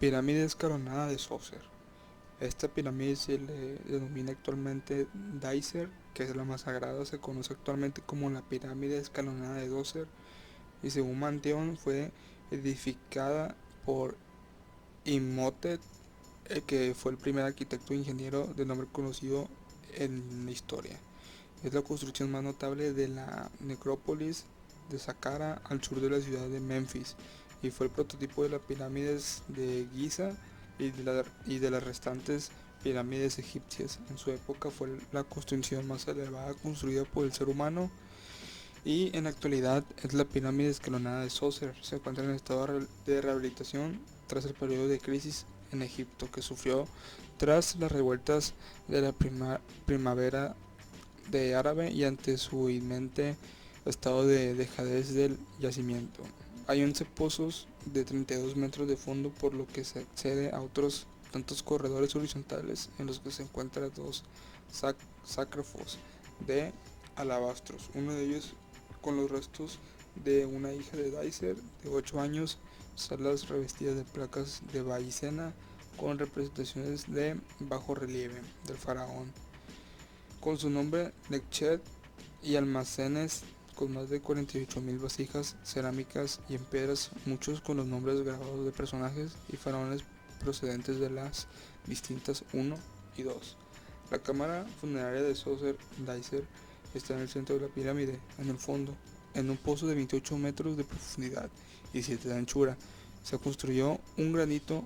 Pirámide escalonada de Djoser. Esta pirámide se le denomina actualmente Djoser, que es la más sagrada. Se conoce actualmente como la pirámide escalonada de Djoser y según Manteón fue edificada por Imhotep, que fue el primer arquitecto e ingeniero de nombre conocido en la historia. Es la construcción más notable de la necrópolis de Saqqara al sur de la ciudad de Memphis y fue el prototipo de las pirámides de Giza y de las restantes pirámides egipcias. En su época fue la construcción más elevada construida por el ser humano y en la actualidad es la pirámide escalonada de Djoser. Se encuentra en estado de rehabilitación tras el periodo de crisis en Egipto que sufrió tras las revueltas de la primavera de árabe y ante su inminente estado de dejadez del yacimiento. Hay 11 pozos de 32 metros de fondo, por lo que se accede a otros tantos corredores horizontales en los que se encuentran dos sarcófagos de alabastros, uno de ellos con los restos de una hija de Djoser de 8 años, salas revestidas de placas de Bayezena con representaciones de bajo relieve del faraón con su nombre Nekhchep y almacenes con más de 48.000 vasijas cerámicas y en piedras, muchos con los nombres grabados de personajes y faraones procedentes de las distintas 1 y 2. La cámara funeraria de Djoser está en el centro de la pirámide, en el fondo, en un pozo de 28 metros de profundidad y 7 de anchura. Se construyó un granito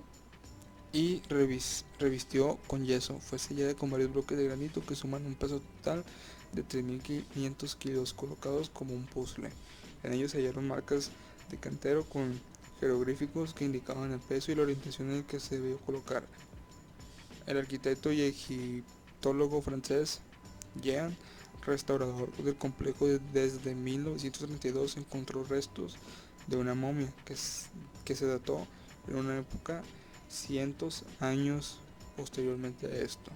y revistió con yeso. Fue sellada con varios bloques de granito que suman un peso total de 3.500 kilos, colocados como un puzzle. En ellos se hallaron marcas de cantero con jeroglíficos que indicaban el peso y la orientación en el que se debió colocar. El arquitecto y egiptólogo francés Jean, restaurador del complejo desde 1932, encontró restos de una momia que se dató en una época cientos años posteriormente a esto.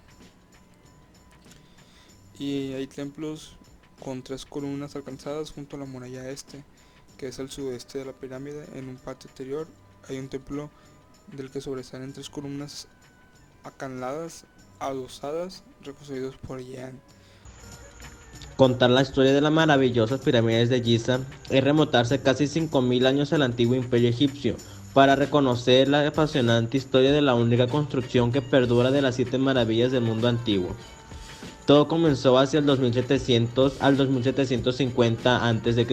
Y hay templos con 3 columnas alcanzadas junto a la muralla este, que es al sudeste de la pirámide. En un patio exterior hay un templo del que sobresalen 3 columnas acanaladas, adosadas, reconstruidos por Jean. Contar la historia de las maravillosas pirámides de Giza es remontarse casi 5.000 años al antiguo imperio egipcio, para reconocer la apasionante historia de la única construcción que perdura de las 7 maravillas del mundo antiguo. Todo comenzó hacia el 2700 al 2750 a.C.,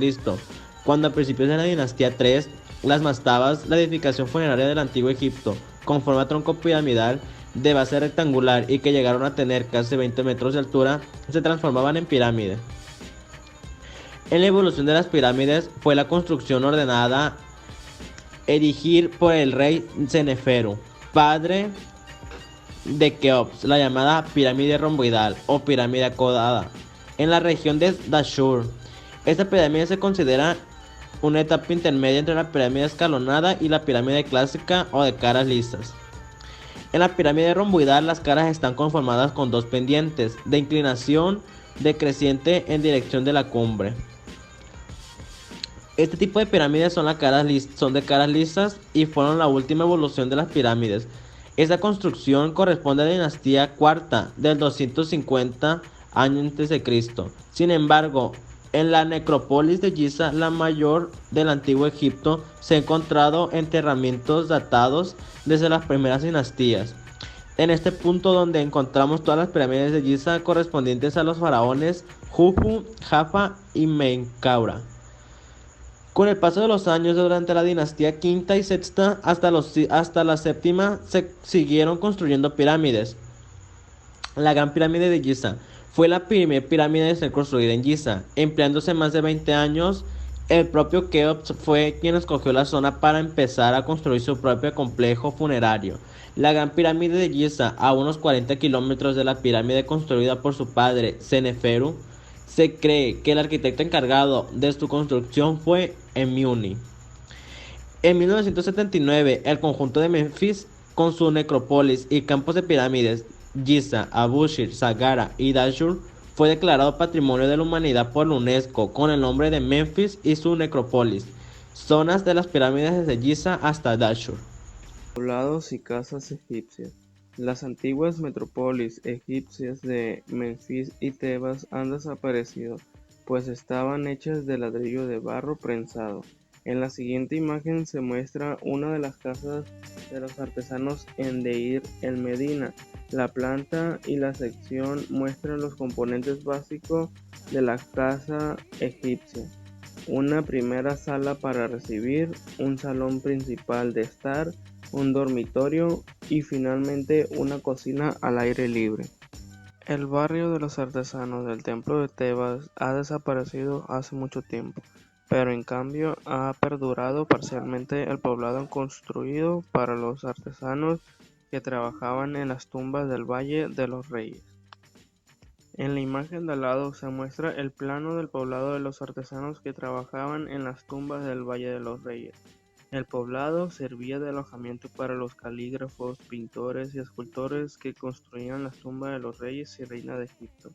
cuando a principios de la dinastía III, las mastabas, la edificación funeraria del antiguo Egipto, con forma tronco piramidal, de base rectangular y que llegaron a tener casi 20 metros de altura, se transformaban en pirámides. En la evolución de las pirámides fue la construcción ordenada erigir por el rey Seneferu, padre de Keops, la llamada pirámide romboidal o pirámide acodada, en la región de Dashur. Esta pirámide se considera una etapa intermedia entre la pirámide escalonada y la pirámide clásica o de caras lisas. En la pirámide romboidal las caras están conformadas con 2 pendientes de inclinación decreciente en dirección de la cumbre. Este tipo de pirámides son de caras lisas y fueron la última evolución de las pirámides. Esta construcción corresponde a la dinastía IV del 250 a.C. Sin embargo, en la necrópolis de Giza, la mayor del antiguo Egipto, se han encontrado enterramientos datados desde las primeras dinastías. En este punto donde encontramos todas las pirámides de Giza correspondientes a los faraones Jufu, Jafa y Menkaura. Con el paso de los años, durante la dinastía quinta y sexta hasta la séptima, se siguieron construyendo pirámides. La Gran Pirámide de Giza fue la primera pirámide en ser construida en Giza, empleándose más de 20 años. El propio Keops fue quien escogió la zona para empezar a construir su propio complejo funerario. La Gran Pirámide de Giza, a unos 40 kilómetros de la pirámide construida por su padre Seneferu, se cree que el arquitecto encargado de su construcción fue Emiuni. En 1979, el conjunto de Memphis, con su necrópolis y campos de pirámides, Giza, Abushir, Saqqara y Dashur, fue declarado Patrimonio de la Humanidad por la UNESCO con el nombre de Memphis y su necrópolis, zonas de las pirámides desde Giza hasta Dashur. Poblados y casas egipcias. Las antiguas metrópolis egipcias de Menfis y Tebas han desaparecido, pues estaban hechas de ladrillo de barro prensado. En la siguiente imagen se muestra una de las casas de los artesanos en Deir el Medina. La planta y la sección muestran los componentes básicos de la casa egipcia: una primera sala para recibir, un salón principal de estar, un dormitorio y finalmente una cocina al aire libre. El barrio de los artesanos del Templo de Tebas ha desaparecido hace mucho tiempo, pero en cambio ha perdurado parcialmente el poblado construido para los artesanos que trabajaban en las tumbas del Valle de los Reyes. En la imagen de al lado se muestra el plano del poblado de los artesanos que trabajaban en las tumbas del Valle de los Reyes. El poblado servía de alojamiento para los calígrafos, pintores y escultores que construían las tumbas de los reyes y reinas de Egipto.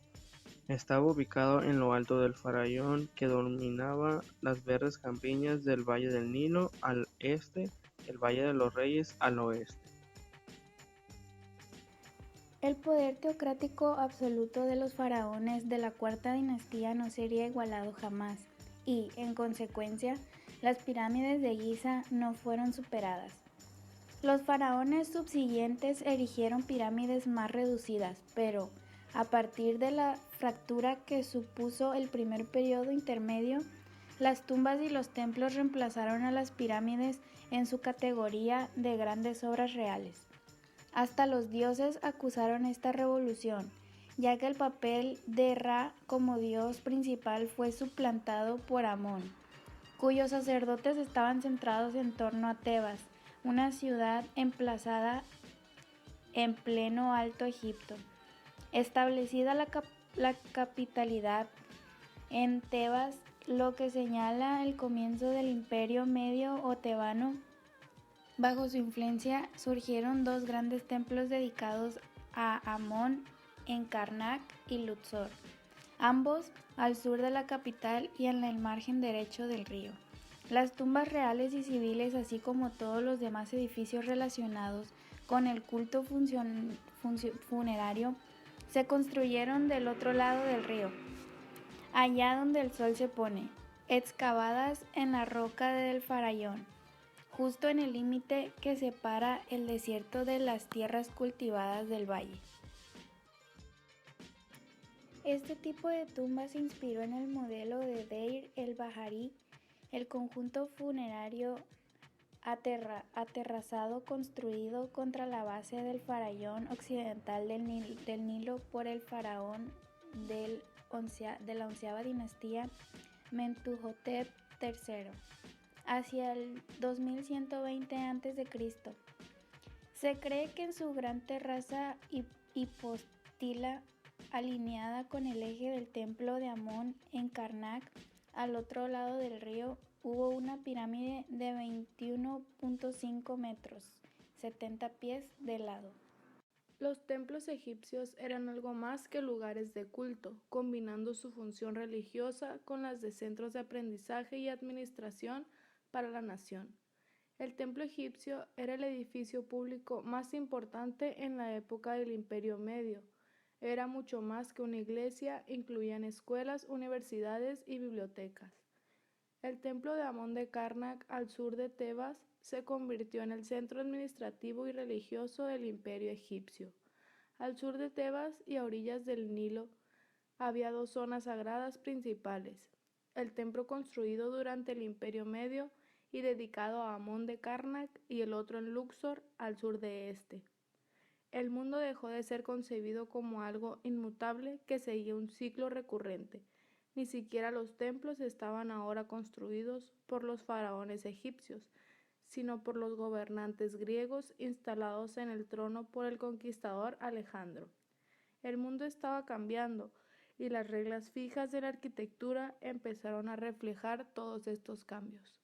Estaba ubicado en lo alto del farallón que dominaba las verdes campiñas del Valle del Nilo al este y el Valle de los Reyes al oeste. El poder teocrático absoluto de los faraones de la cuarta dinastía no sería igualado jamás y, en consecuencia, las pirámides de Giza no fueron superadas. Los faraones subsiguientes erigieron pirámides más reducidas, pero, a partir de la fractura que supuso el primer periodo intermedio, las tumbas y los templos reemplazaron a las pirámides en su categoría de grandes obras reales. Hasta los dioses acusaron esta revolución, ya que el papel de Ra como dios principal fue suplantado por Amón, cuyos sacerdotes estaban centrados en torno a Tebas, una ciudad emplazada en pleno Alto Egipto. Establecida la capitalidad en Tebas, lo que señala el comienzo del Imperio Medio o Tebano. Bajo su influencia surgieron dos grandes templos dedicados a Amón en Karnak y Luxor, ambos al sur de la capital y en el margen derecho del río. Las tumbas reales y civiles, así como todos los demás edificios relacionados con el culto funerario, se construyeron del otro lado del río, allá donde el sol se pone, excavadas en la roca del farallón, justo en el límite que separa el desierto de las tierras cultivadas del valle. Este tipo de tumba se inspiró en el modelo de Deir el-Bahari, el conjunto funerario aterrazado construido contra la base del farallón occidental del Nilo por el faraón de la 11ª dinastía Mentuhotep III, hacia el 2120 a.C. Se cree que en su gran terraza hipóstila, alineada con el eje del templo de Amón en Karnak, al otro lado del río, hubo una pirámide de 21.5 metros, 70 pies de lado. Los templos egipcios eran algo más que lugares de culto, combinando su función religiosa con las de centros de aprendizaje y administración para la nación. El templo egipcio era el edificio público más importante en la época del Imperio Medio. Era mucho más que una iglesia, incluían escuelas, universidades y bibliotecas. El templo de Amón de Karnak, al sur de Tebas, se convirtió en el centro administrativo y religioso del Imperio egipcio. Al sur de Tebas y a orillas del Nilo había dos zonas sagradas principales: el templo construido durante el Imperio Medio y dedicado a Amón de Karnak, y el otro en Luxor, al sur de este. El mundo dejó de ser concebido como algo inmutable que seguía un ciclo recurrente. Ni siquiera los templos estaban ahora construidos por los faraones egipcios, sino por los gobernantes griegos instalados en el trono por el conquistador Alejandro. El mundo estaba cambiando y las reglas fijas de la arquitectura empezaron a reflejar todos estos cambios.